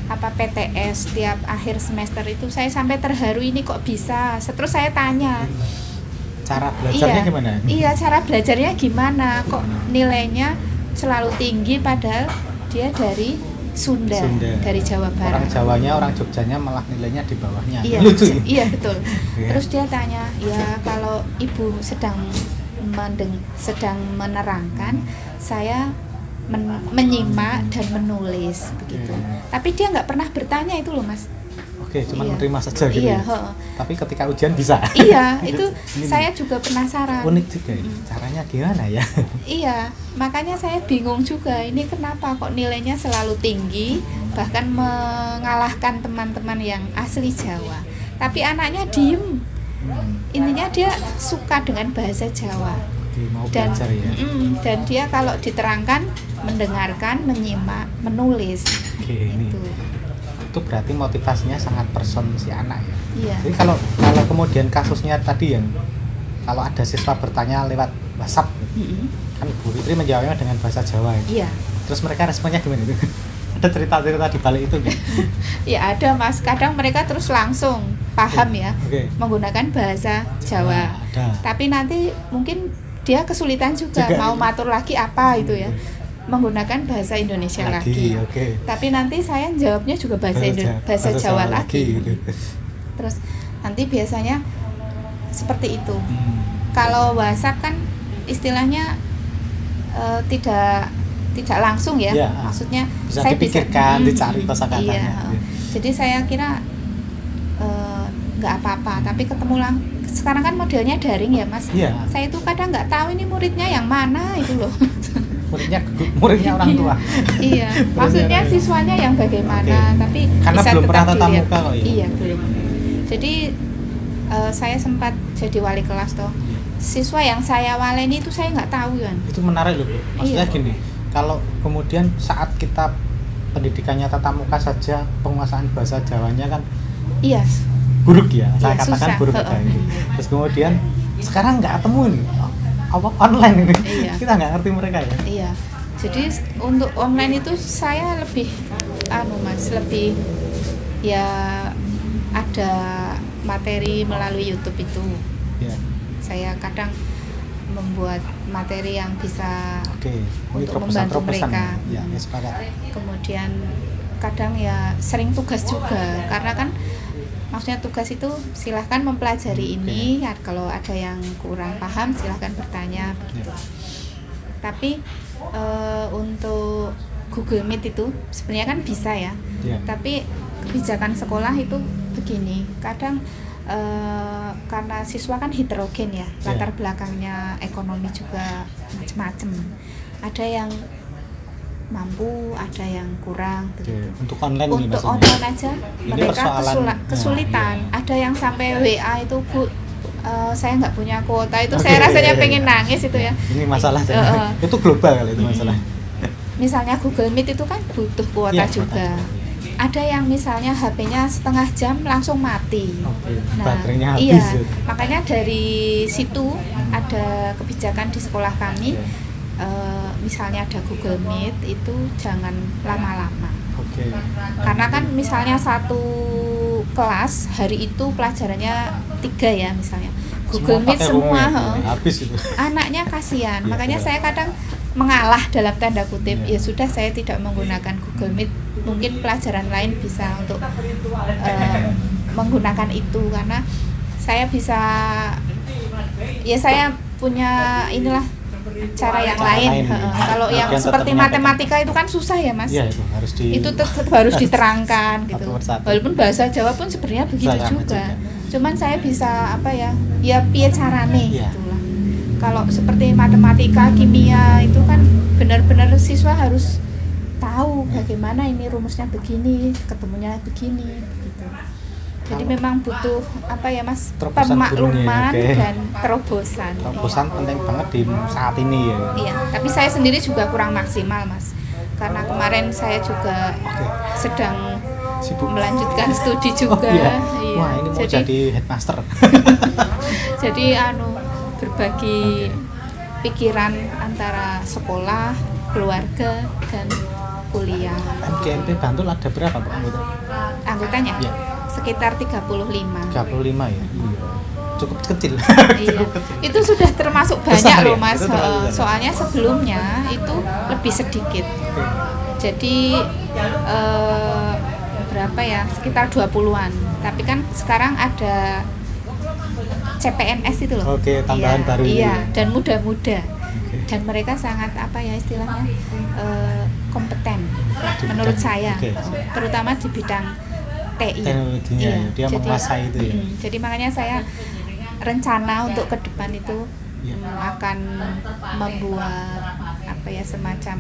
PTS, setiap akhir semester itu saya sampai terharu, ini kok bisa. Terus saya tanya, cara belajarnya gimana? Iya, cara belajarnya gimana? Kok nilainya selalu tinggi padahal dia dari Sunda. Dari Jawa Barat. Orang Jawanya, orang Jogjanya malah nilainya di bawahnya. Iya, lucu. Iya, betul. Iya. Terus dia tanya, ya kalau ibu sedang menerangkan, saya menyimak dan menulis begitu. Tapi dia nggak pernah bertanya itu loh Mas. Oke, cuma Iya. menerima saja gitu. Iya, Ya. heeh. Tapi ketika ujian bisa. Iya, itu Ini saya juga penasaran. unik juga ini. Caranya gimana ya? Iya, makanya saya bingung juga ini kenapa kok nilainya selalu tinggi, bahkan mengalahkan teman-teman yang asli Jawa. Tapi anaknya diem, intinya dia suka dengan bahasa Jawa. Oke, mau Dan belajar ya. dan dia kalau diterangkan, mendengarkan, menyimak, menulis. Oke, ini. Itu berarti motivasinya sangat person si anak ya. Iya. Jadi kalau kemudian kasusnya tadi yang kalau ada siswa bertanya lewat WhatsApp, Mm-mm. kan Bu Fitri menjawabnya dengan bahasa Jawa ya. Iya. Terus mereka responnya gimana itu? Ada cerita-cerita di balik itu kan? Ya ada Mas, kadang mereka terus langsung paham ya Oke. menggunakan bahasa Jawa. Ada. Tapi nanti mungkin dia kesulitan juga mau matur lagi apa itu ya, menggunakan bahasa Indonesia lagi. Oke. Tapi nanti saya jawabnya juga bahasa Jawa lagi. gitu. Terus nanti biasanya seperti itu. Hmm. Kalau WhatsApp kan istilahnya tidak langsung ya, Ya, maksudnya bisa saya dipikirkan, dicari iya. kosakatanya. Jadi saya kira nggak apa-apa, tapi ketemu sekarang kan modelnya daring ya Mas. Iya. Saya itu kadang nggak tahu ini muridnya yang mana itu loh. Muridnya orang tua. Iya, maksudnya siswanya yang bagaimana, Oke. tapi Karena bisa belum tetap pernah tatap dilihat. muka kok ya? Iya, belum. Jadi saya sempat jadi wali kelas toh. Siswa yang saya waleni itu saya nggak tahu kan. Itu menarik loh Bu. Maksudnya Iya. gini, kalau kemudian saat kita pendidikannya tatap muka saja penguasaan bahasa Jawanya kan Iya, buruk ya, saya Iya, katakan susah. buruk Heeh. ini. Terus kemudian sekarang nggak ketemu nih, apa online ini, Iya. kita nggak ngerti mereka ya. iya. Jadi untuk online itu saya lebih Mas, lebih ya ada materi melalui YouTube itu. Ya, Saya kadang membuat materi yang bisa oke. Ini untuk terobosan membantu mereka. Ya, ya sepakat. Kemudian kadang ya sering tugas juga, karena kan maksudnya tugas itu silahkan mempelajari ini, kalau ada yang kurang paham silahkan bertanya begitu. Ya. Tapi untuk Google Meet itu sebenarnya kan bisa ya, Ya. tapi kebijakan sekolah itu begini, kadang karena siswa kan heterogen ya, latar belakangnya ekonomi juga macam-macam, ada yang mampu, ada yang kurang Oke, begitu. untuk online nih Untuk maksudnya. online aja Ini mereka persoalan- kesulitan. Nah, Ada yang sampai WA itu Bu, saya nggak punya kuota itu, Oke, saya rasanya iya, pengen iya. nangis itu ya. Ini masalah itu global kali itu masalah. Misalnya Google Meet itu kan butuh kuota Iya, juga. kuota. Ada yang misalnya HP-nya setengah jam langsung mati. Oke, Nah, baterainya iya, habis. makanya dari situ ada kebijakan di sekolah kami. Misalnya ada Google Meet itu jangan lama-lama. Oke. Karena kan misalnya satu kelas hari itu pelajarannya 3 ya misalnya. Google Meet pakai semua, rumit, heeh. habis itu. Anaknya kasihan. Iya, Makanya betul. saya kadang mengalah dalam tanda kutip. Iya. Ya sudah, saya tidak menggunakan Google Meet. Mungkin pelajaran lain bisa untuk menggunakan itu, karena saya bisa, ya saya punya inilah cara yang Cara lain. lain, Heeh. ya. Kalau yang Yang tetap seperti menyampaikan. matematika itu kan susah ya Mas. Iya, itu harus Itu tetap harus diterangkan gitu. Satu persatu. Walaupun bahasa Jawa pun sebenarnya begitu Sama juga. juga. Cuman saya bisa apa ya? Ya piye carane Iya. gitulah. Kalau seperti matematika, kimia itu kan benar-benar siswa harus tahu bagaimana ini rumusnya begini, ketemunya begini gitu. Jadi memang butuh apa ya Mas? Terobosan Pemakluman gurunya, oke. dan terobosan. Terobosan penting banget di saat ini ya. Iya, tapi saya sendiri juga kurang maksimal Mas. Karena kemarin saya juga sedang Sibuk. melanjutkan studi Oh, juga. iya. Iya. Wah, ini mau jadi headmaster. Jadi berbagi pikiran antara sekolah, keluarga dan kuliah. MGMP Bantul ada berapa Pak anggota? Anggotanya Iya. sekitar 35. 35 ya. Iya. Cukup kecil. Iya. Itu sudah termasuk banyak Besar loh ya? Mas. Itu terlalu besar. Soalnya sebelumnya itu lebih sedikit. Oke. Jadi berapa ya? Sekitar 20-an. Tapi kan sekarang ada CPNS itu loh. Oke, tambahan Iya, baru ini iya, ya. dan muda-muda. Oke. Dan mereka sangat apa ya istilahnya kompeten menurut saya. Oke. Terutama di bidang TI. teknologinya, Iya, dia menguasai itu ya. Jadi makanya saya rencana untuk ke depan itu Iya. akan membuat apa ya, semacam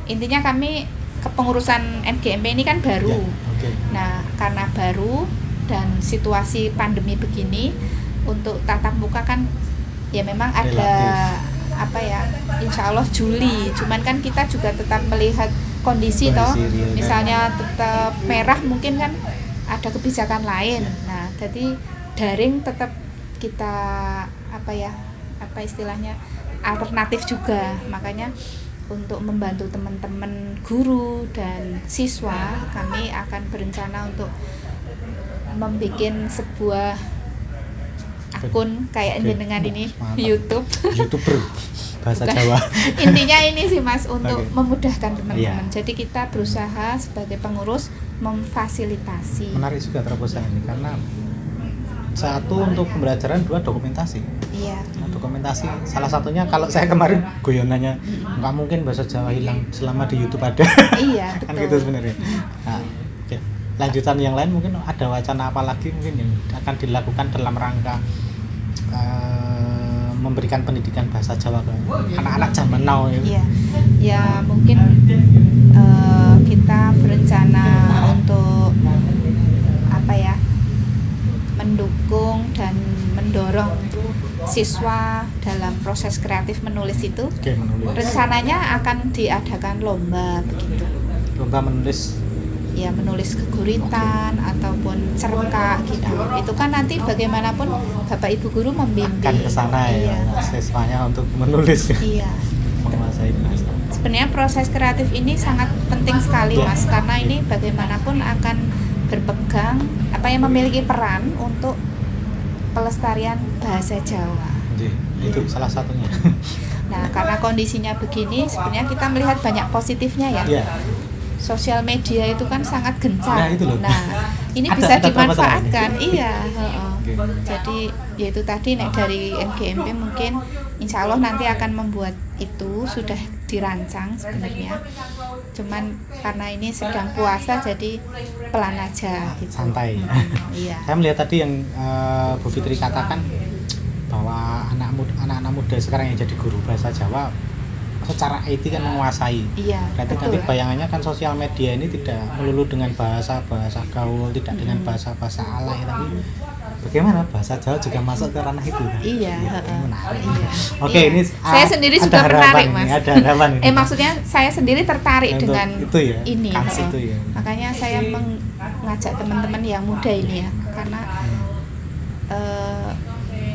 intinya kami kepengurusan MGMP ini kan baru. Ya, oke. Nah, karena baru dan situasi pandemi begini, untuk tatap muka kan ya memang ada Relatif. apa ya, insya Allah Juli, cuman kan kita juga tetap melihat kondisi toh, Kondisi real, kan? misalnya tetap merah mungkin kan ada kebijakan lain. Nah, jadi daring tetap kita apa ya, apa istilahnya, alternatif juga. Makanya untuk membantu teman-teman guru dan siswa, kami akan berencana untuk membuat sebuah akun kayak Oke. jenengan ini, Mantap. YouTube. YouTuber bahasa Bukan. Jawa. Intinya ini sih Mas, untuk Oke. memudahkan teman-teman. Iya. Jadi kita berusaha sebagai pengurus memfasilitasi. Menarik juga terobosan ini karena satu untuk pembelajaran, dua dokumentasi. Iya. Nah, dokumentasi salah satunya kalau saya kemarin guyonannya nggak mungkin bahasa Jawa hilang selama di YouTube ada. Iya, Kan betul. gitu sebenarnya. Nah, oke. Lanjutan yang lain mungkin ada wacana apa lagi mungkin yang akan dilakukan dalam rangka memberikan pendidikan bahasa Jawa ke anak-anak zaman now ini. Iya. Ya mungkin kita berencana untuk apa ya, mendukung dan mendorong siswa dalam proses kreatif menulis itu. Oke, menulis. Rencananya akan diadakan lomba begitu. Lomba menulis. Ya, menulis keguritan ataupun cerita gitu. Itu kan nanti bagaimanapun Bapak Ibu guru membimbing. Kan ke sana ya, Iya. siswanya untuk menulis. Iya. Menguasai bahasa. Sebenarnya proses kreatif ini sangat penting sekali Ya. Mas, karena ini bagaimanapun akan berpegang apa yang memiliki peran untuk pelestarian bahasa Jawa. Jadi, itu salah satunya. Nah, karena kondisinya begini, sebenarnya kita melihat banyak positifnya ya. Iya. Sosial media itu kan sangat gencar. Nah, itu loh. Ini Ada- bisa ada berapa dimanfaatkan. tahun Iya, heeh. Oke. Jadi yaitu tadi nek dari MGMP mungkin insya Allah nanti akan membuat itu, sudah dirancang sebenarnya. Cuman karena ini sedang puasa jadi pelan aja gitu. Santai. Iya. Saya melihat tadi yang Bu Fitri katakan bahwa anak-anak muda sekarang yang jadi guru bahasa Jawa secara IT kan menguasai. Iya, Berarti betul. nanti bayangannya kan sosial media ini tidak melulu dengan bahasa-bahasa gaul, tidak dengan bahasa-bahasa alay, tapi bagaimana bahasa Jawa juga masuk ke ranah itu. Iya, Ini heeh. menarik. Iya. Oke, Iya. ini Saya sendiri ada juga harapan tertarik, ini, Mas. Ada harapan ini. Maksudnya saya sendiri tertarik Untuk dengan itu ya, ini. kans heeh. itu ya. Makanya saya mengajak teman-teman yang muda ini ya, karena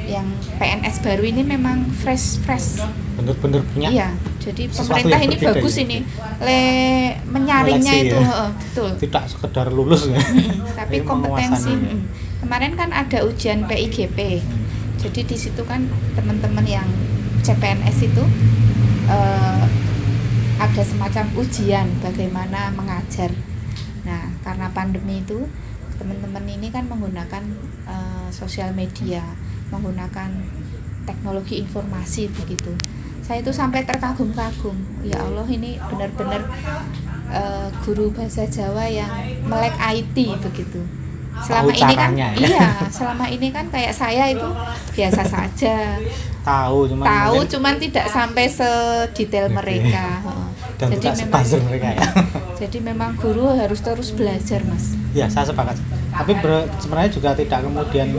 yang PNS baru ini memang fresh. Bener-bener punya. Iya, jadi sesuatu pemerintah yang ini berbeda bagus ya. ini menyaringnya Seleksi itu, ya. heeh, betul. Tidak sekedar lulus ya. Tapi Tapi kompetensi. menguasai. Kemarin kan ada ujian PIGP. Jadi di situ kan teman-teman yang CPNS itu ada semacam ujian bagaimana mengajar. Nah, karena pandemi itu teman-teman ini kan menggunakan sosial media, menggunakan teknologi informasi begitu. Saya itu sampai terkagum-kagum. Ya Allah, ini benar-benar guru bahasa Jawa yang melek IT begitu. Selama Tahu ini kan caranya, ya. iya, selama ini kan kayak saya itu biasa saja. Tahu mungkin Cuman tidak sampai sedetail Oke. mereka. Heeh. dan Jadi tidak memang sebuzzer mereka ya. Jadi memang guru harus terus belajar, Mas. Ya, saya sepakat. Tapi sebenarnya juga tidak kemudian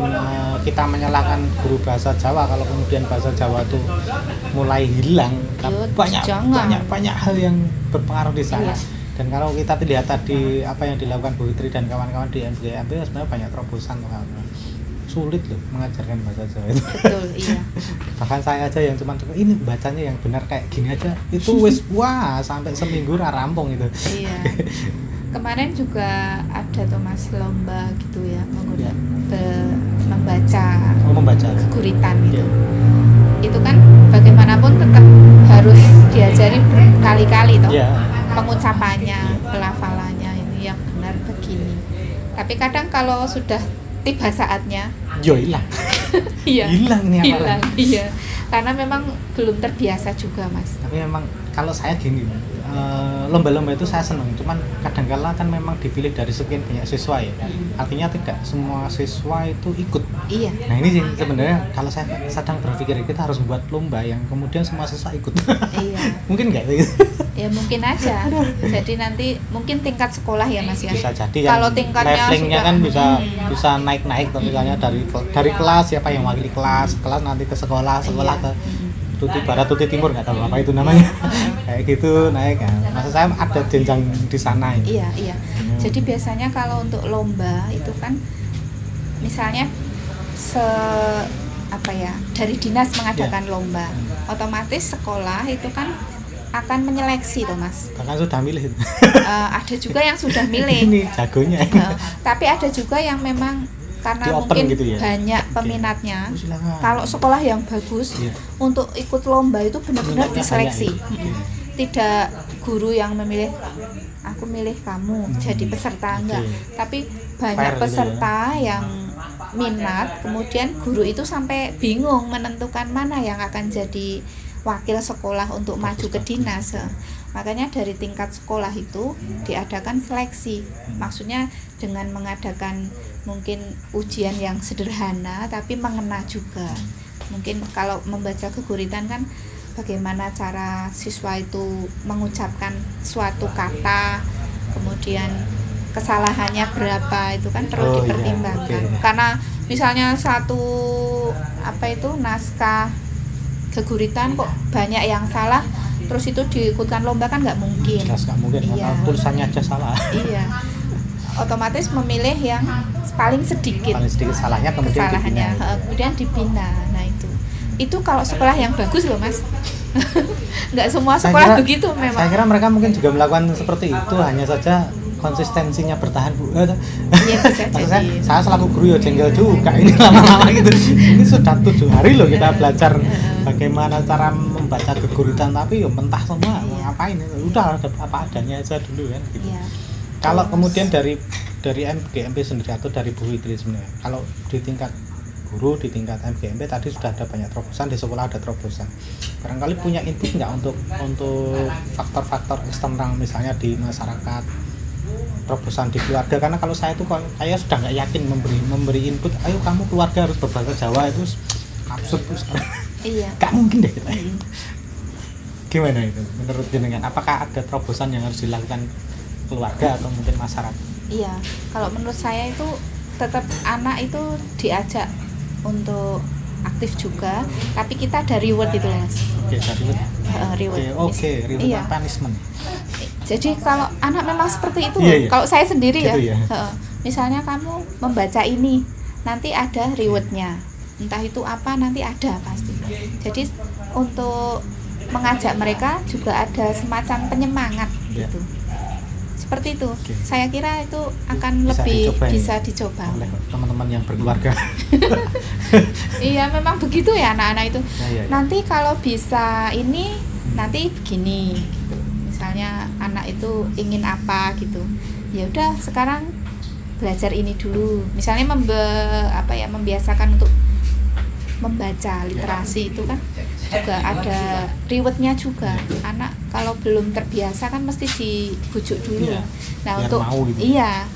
kita menyalahkan guru bahasa Jawa kalau kemudian bahasa Jawa itu mulai hilang. Yo, Banyak jangan. hal yang berpengaruh di sana. Iya. Dan kalau kita lihat tadi apa yang dilakukan Bu Fitri dan kawan-kawan di MGMP, sebenarnya banyak terobosan kawan-kawan. Sulit loh mengajarkan bahasa Jawa itu. Betul, iya. Bahkan saya aja yang cuma ini bacanya yang benar kayak gini aja itu wis wah sampai seminggu rampung itu. Iya. Kemarin juga ada tuh Mas lomba gitu ya, membaca Membaca. keguritan gitu. Iya. Itu kan bagaimanapun tetap harus diajari berkali-kali toh. Iya. Pengucapannya, pelafalannya ini yang benar begini. Tapi kadang kalau sudah tiba saatnya, Yo hilang. iya. Hilang nih apa Hilang, iya. karena memang belum terbiasa juga Mas. Tapi memang kalau saya gini, lomba-lomba itu saya senang, cuman kadang-kala kan memang dipilih dari sekian banyak siswa ya, artinya tidak semua siswa itu ikut. Iya. Nah ini sih sebenarnya kalau saya sedang berpikir kita harus buat lomba yang kemudian semua siswa ikut. Iya. Mungkin nggak gitu? Ya mungkin aja. Jadi nanti mungkin tingkat sekolah ya Mas ya. Bisa jadi Kalau kan tingkatnya levelingnya sudah- kan bisa naik-naik, misalnya dari kelas siapa yang wakili kelas nanti ke sekolah Iya. ke Tuti Barat, Tuti Timur, nggak tahu apa itu namanya. Kayak gitu naik kan. Maksud saya ada jenjang di sana ini. Iya. Jadi biasanya kalau untuk lomba itu kan misalnya dari dinas mengadakan lomba, otomatis sekolah itu kan akan menyeleksi toh Mas. Bahkan sudah milih itu. Ada juga yang sudah milih. Ini jagonya. Tapi ada juga yang memang karena Di open mungkin gitu ya? banyak Oke. peminatnya. Silakan. Kalau sekolah yang bagus Iya. untuk ikut lomba itu benar-benar Minatnya diseleksi. banyak ya? Tidak guru yang memilih aku milih kamu jadi peserta enggak, tapi banyak Fair gitu peserta yang minat, kemudian guru itu sampai bingung menentukan mana yang akan jadi wakil sekolah untuk maju ke dinas. Makanya dari tingkat sekolah itu diadakan seleksi. Maksudnya dengan mengadakan mungkin ujian yang sederhana tapi mengena juga. Mungkin kalau membaca keguritan kan bagaimana cara siswa itu mengucapkan suatu kata, kemudian kesalahannya berapa, itu kan perlu Oh, iya, dipertimbangkan. oke. Karena misalnya satu naskah keguritan kok banyak yang salah, terus itu diikutkan lomba kan nggak mungkin. Jelas nggak mungkin, Iya. karena tulisannya aja salah. Iya, otomatis memilih yang paling sedikit Paling sedikit salahnya kemudian kesalahannya, dibina. kemudian dibina. Nah itu kalau sekolah yang bagus loh Mas. Nggak semua Saya sekolah kira- begitu Saya memang. kira mereka mungkin juga melakukan seperti itu, hanya saja konsistensinya bertahan Bu. Iya bisa Maksud saya, jadi. saya selaku guru ya jengkel juga ini lama-lama gitu. Ini sudah 7 hari loh kita belajar bagaimana cara membaca keguritan, tapi ya mentah semua. Iya. Ngapain? Udah ada apa adanya aja dulu kan gitu. Iya. Kalau Terus- kemudian dari MGMP sendiri atau dari Bu Fitri sebenarnya, kalau di tingkat guru, di tingkat MGMP tadi sudah ada banyak terobosan, di sekolah ada terobosan. Barangkali punya input nggak untuk faktor-faktor eksternal misalnya di masyarakat, terobosan di keluarga? Karena kalau saya tuh saya sudah nggak yakin memberi input, ayo kamu keluarga harus berbahasa Jawa, itu absurd tuh sekarang. Iya. Nggak mungkin deh kita. Gimana itu menurut jenengan? Apakah ada terobosan yang harus dilakukan keluarga atau mungkin masyarakat? Iya. Kalau menurut saya itu tetap anak itu diajak untuk aktif juga, tapi kita ada reward itu Mas. Oke, dari Reward. reward Iya. punishment. Jadi kalau anak memang seperti itu, Iya, iya. kalau saya sendiri Gitu ya. misalnya kamu membaca ini, nanti ada rewardnya, entah itu apa nanti ada pasti. Jadi untuk mengajak mereka juga ada semacam penyemangat Iya. gitu. Seperti itu. Oke. Saya kira itu akan Bisa lebih dicoba ya? bisa dicoba. Oleh teman-teman yang berkeluarga. Iya, memang begitu ya anak-anak itu. Ya. Nanti kalau bisa ini nanti begini gitu. Misalnya anak itu ingin apa gitu, ya udah sekarang belajar ini dulu, misalnya membiasakan untuk membaca literasi itu kan juga ada rewardnya juga. Anak kalau belum terbiasa kan mesti dibujuk dulu. Iya, Nah biar untuk mau gitu.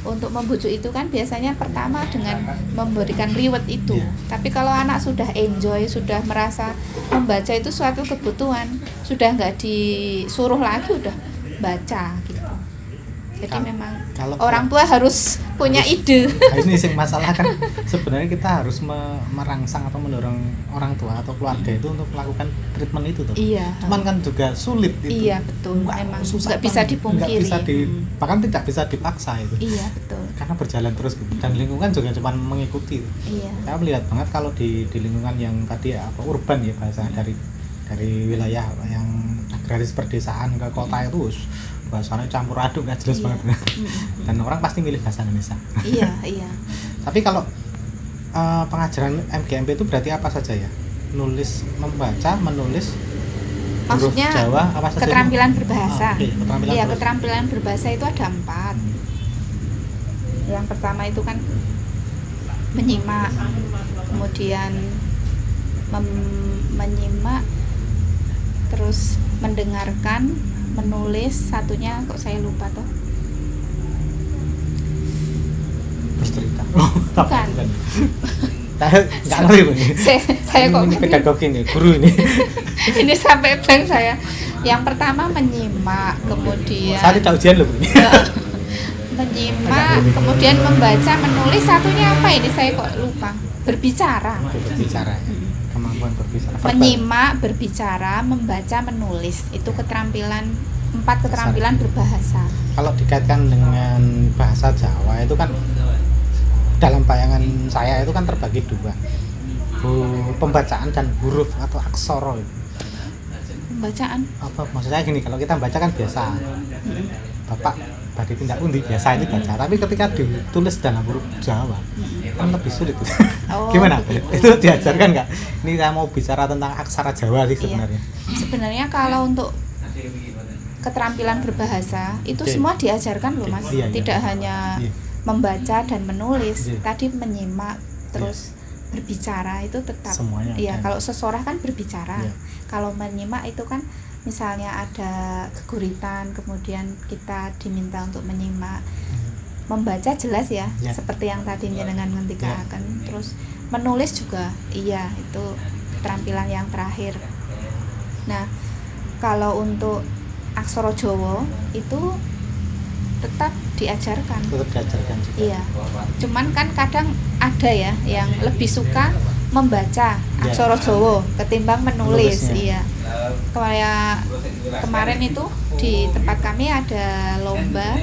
untuk membujuk itu kan biasanya pertama dengan memberikan reward itu. Iya. Tapi kalau anak sudah enjoy, sudah merasa membaca itu suatu kebutuhan, sudah nggak disuruh lagi, udah baca gitu. Jadi memang kalau orang tua harus punya ide. Nah, ini sih masalah kan sebenarnya kita harus merangsang atau mendorong orang tua atau keluarga itu untuk melakukan treatment itu tuh. Iya. Cuman kan juga sulit itu. Iya betul. Wah, Memang susah nggak bisa banget. dipungkiri. Nggak bisa bahkan tidak bisa dipaksa itu. Iya betul. Karena berjalan terus gitu. Dan lingkungan juga cuma mengikuti. Iya. Saya melihat banget kalau di lingkungan yang tadi urban ya bahasanya, dari wilayah yang agraris perdesaan ke kota itu bahasanya campur aduk, nggak jelas Iya. banget. Dan orang pasti milih bahasa Indonesia. Iya iya. Tapi kalau pengajaran MGMP itu berarti apa saja ya? Nulis, membaca, menulis, huruf Maksudnya Jawa, apa saja? keterampilan berbahasa. Oke, keterampilan Iya, terus. keterampilan berbahasa itu ada 4. Yang pertama itu kan menyimak, kemudian menyimak, terus mendengarkan, menulis, satunya kok saya lupa toh. Bercerita. Bukan. Saya nggak ngerti Bu. Saya kok ini pedagogi nih, guru ini. ini sampai blank saya. Yang pertama menyimak, kemudian Saya tidak ujian loh Bu. menyimak, kemudian membaca, menulis, satunya apa ini saya kok lupa. Berbicara. Berbicara. Kemampuan berbicara. Menyimak, berbicara, membaca, menulis. Itu keterampilan 4 keterampilan berbahasa. Kalau dikaitkan dengan bahasa Jawa itu kan dalam bayangan saya itu kan terbagi 2. Pembacaan dan huruf atau aksara itu. Pembacaan. Apa maksudnya gini, kalau kita baca kan biasa. Bapak bagi tindak undi biasa ini baca, tapi ketika ditulis dalam huruf Jawa kan lebih sulit. Oh, Gimana? begitu. Itu diajarkan nggak? Ini saya mau bicara tentang aksara Jawa sih sebenarnya. Sebenarnya kalau untuk keterampilan berbahasa itu Oke. semua diajarkan loh Mas. Iya, iya. Tidak hanya Iya. membaca dan menulis, Iya. tadi menyimak, terus berbicara itu tetap. Semuanya Iya, ada. kalau sesorah kan berbicara. Iya. Kalau menyimak itu kan misalnya ada keguritan, kemudian kita diminta untuk menyimak. Membaca jelas ya, Ya. seperti yang tadi jenengan ngendikaken. Terus menulis juga, iya itu keterampilan yang terakhir. Nah, kalau untuk aksara Jawa itu tetap diajarkan. Tetap diajarkan juga. Iya. Cuman kan kadang ada ya yang lebih suka membaca aksara Jawa ketimbang menulis. Menulisnya. Iya. Kayak kemarin itu di tempat kami ada lomba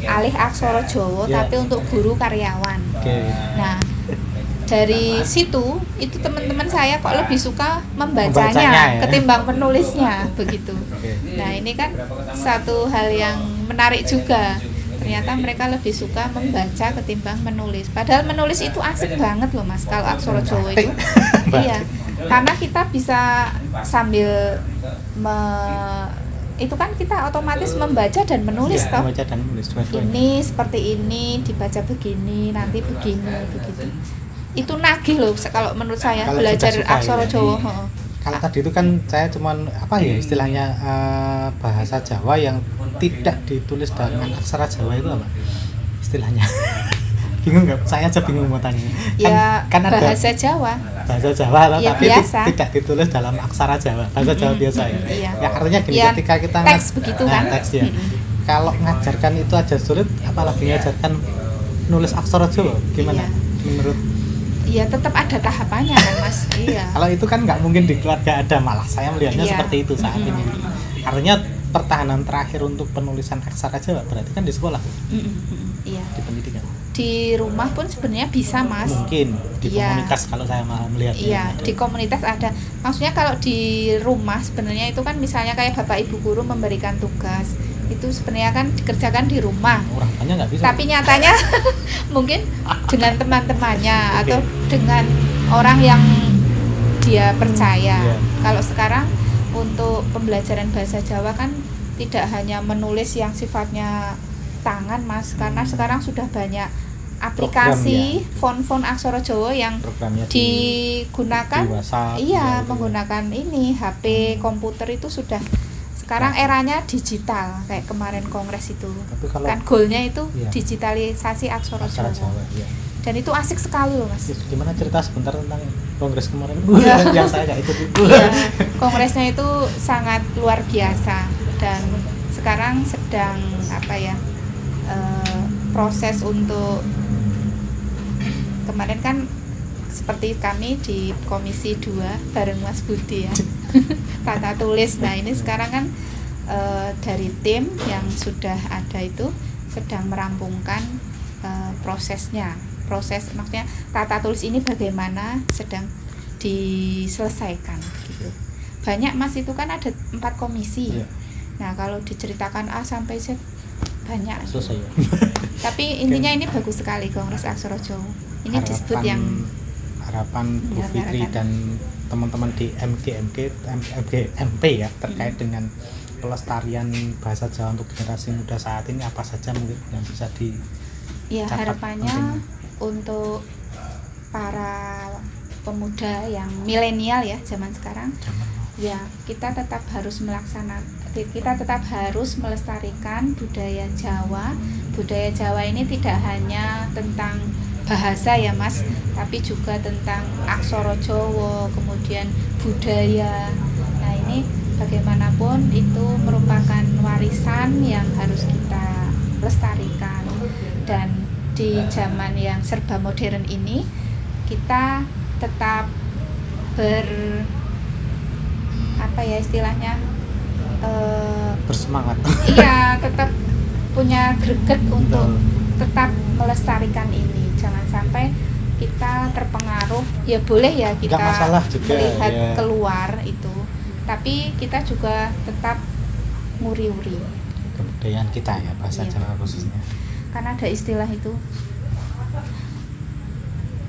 alih aksara Jawa Ya. tapi untuk guru karyawan. Oke. Nah, dari situ itu teman-teman saya kok lebih suka Membacanya, membacanya ya. ketimbang menulisnya begitu. Oke. Nah, ini kan satu hal yang menarik juga. Ternyata mereka lebih suka membaca ketimbang menulis. Padahal menulis itu asik banget loh Mas kalau aksara Jawa itu. Iya. Karena kita bisa sambil itu kan kita otomatis membaca dan menulis Iya, toh. membaca dan menulis dua-duanya. Ini seperti ini, dibaca begini, nanti begini, begitu. Itu nagih loh kalau menurut saya Kalau belajar sudah suka, aksara ya. Jawa. heeh. Kalau tadi itu kan saya cuman apa ya istilahnya bahasa Jawa yang tidak ditulis dengan aksara Jawa itu apa istilahnya? Bingung nggak? Saya aja bingung mau tanya. Ya, kan ada bahasa Jawa. bahasa Jawa loh, Ya, tapi biasa. tidak ditulis dalam aksara Jawa. Bahasa Jawa biasa ya. Iya. Ya artinya gini, Ya, ketika kita teks begitu kan. teks ya. Kalau ngajarkan itu aja sulit, apalagi ngajarkan nulis aksara Jawa gimana? Iya. Menurut Iya, tetap ada tahapannya kan Mas. Iya. kalau itu kan nggak mungkin di keluarga ada, malah saya melihatnya Iya. seperti itu saat ini. Artinya pertahanan terakhir untuk penulisan aksara Jawa berarti kan di sekolah, Iya. di pendidikan. Di rumah pun sebenarnya bisa Mas. Mungkin di Iya. komunitas kalau saya malah melihat. Iya, di komunitas ada. Maksudnya kalau di rumah sebenarnya itu kan misalnya kayak Bapak Ibu guru memberikan tugas, itu sebenarnya kan dikerjakan di rumah. Orang banyak nggak bisa. Tapi nyatanya mungkin dengan teman-temannya atau dengan orang yang dia percaya. Iya. Kalau sekarang untuk pembelajaran bahasa Jawa kan tidak hanya menulis yang sifatnya tangan Mas, karena sekarang sudah banyak aplikasi font-font aksara Jawa yang Programnya digunakan. di WhatsApp, Iya, gitu. menggunakan ini HP, komputer itu sudah sekarang eranya digital. Kayak kemarin kongres itu Tapi kalau kan goalnya itu Iya. digitalisasi aksara aksara Jawa. Jawa, iya. Dan itu asik sekali loh Mas. Gimana cerita sebentar tentang kongres kemarin? Iya. Yang saya nggak ikut itu. Iya, kongresnya itu sangat luar biasa dan sekarang sedang apa ya, proses untuk kemarin kan seperti kami di Komisi 2 bareng Mas Budi ya tata tulis. Nah ini sekarang kan dari tim yang sudah ada itu sedang merampungkan prosesnya. Proses maksudnya tata tulis ini bagaimana sedang diselesaikan gitu. Banyak Mas, itu kan ada 4 komisi. Iya. Nah kalau diceritakan A sampai Z banyak. Selesai ya. Tapi intinya ini bagus sekali Kongres Aksara Jawa. Ini disebut yang harapan Bu Fitri dan teman-teman di MP ya terkait dengan pelestarian bahasa Jawa untuk generasi muda saat ini apa saja mungkin yang bisa di ya catat harapannya pentingnya. untuk para pemuda yang milenial ya zaman sekarang, ya kita tetap harus melestarikan budaya Jawa. Budaya Jawa ini tidak hanya tentang bahasa ya Mas, tapi juga tentang aksara Jawa, kemudian budaya. Nah ini bagaimanapun itu merupakan warisan yang harus kita lestarikan. Dan di zaman yang serba modern ini kita tetap bersemangat. Iya, tetap punya greget untuk tetap melestarikan ini. Jangan sampai kita terpengaruh, ya boleh ya kita Nggak masalah juga, melihat ya. keluar itu, tapi kita juga tetap nguri-uri Kebudayaan kita ya, bahasa Iya. Jawa khususnya. karena ada istilah itu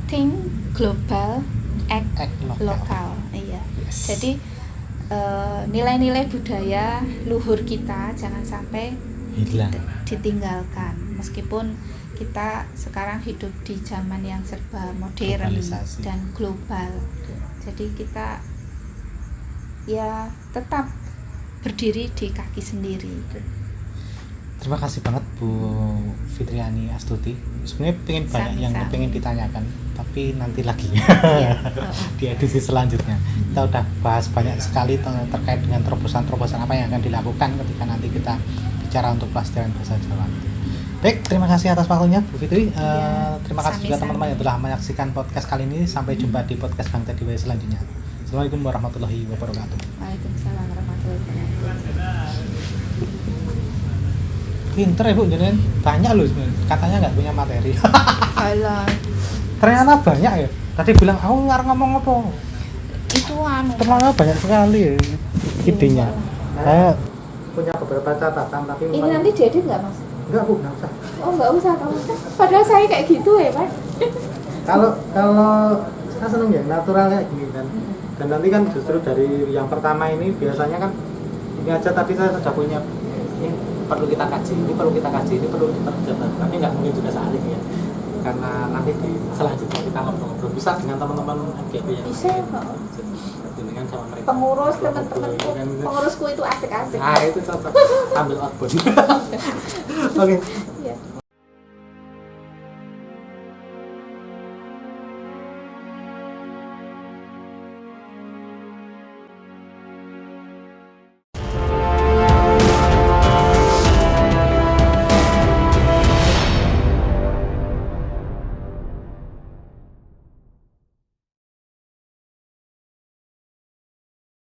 think global, act lokal. Iya. Yes. Jadi nilai-nilai budaya luhur kita jangan sampai Hilang. ditinggalkan, meskipun kita sekarang hidup di zaman yang serba modern Globalisasi. dan global. Jadi kita ya tetap berdiri di kaki sendiri. Terima kasih banget Bu Fitriani Astuti. Sebenarnya pengen banyak yang Sami-sami. pengen ditanyakan, tapi nanti lagi Iya. di edisi selanjutnya. Kita udah bahas banyak sekali terkait dengan terobosan-terobosan apa yang akan dilakukan ketika nanti kita bicara untuk pelestarian bahasa Jawa. Baik, terima kasih atas waktunya Bu Fitri. Terima kasih juga sami-sami. teman-teman yang telah menyaksikan podcast kali ini. Sampai jumpa di podcast Bang Teddy Way selanjutnya. Assalamualaikum warahmatullahi wabarakatuh. Waalaikumsalam warahmatullahi wabarakatuh. Pinter ya Bu, jadi banyak loh sebenarnya. Katanya nggak punya materi. Alah, Ternyata banyak ya. Tadi bilang aku ngarep ngomong apa. itu Ternyata banyak sekali ya idenya. Saya Punya beberapa catatan tapi ini nanti diedit nggak Mas? enggak Bu, enggak usah. Oh nggak usah kamu. Padahal saya kayak gitu ya Mas. Kalau saya seneng ya natural kayak gini kan. Dan nanti kan justru dari yang pertama ini biasanya kan ini aja tadi saya sudah punya ini perlu kita kaji, ini perlu kita kaji, ini perlu kita jabat. Tapi nggak mungkin juga saat ini ya. Karena nanti di selanjutnya kita ngobrol-ngobrol bisa dengan teman-teman MGP yang Bisa, lain. kok. Dengan sama mereka. Pengurus Ngobrol-ngobrol, teman-temanku, kan. pengurusku itu asik-asik. Nah itu cocok. Ambil outbound. Oke.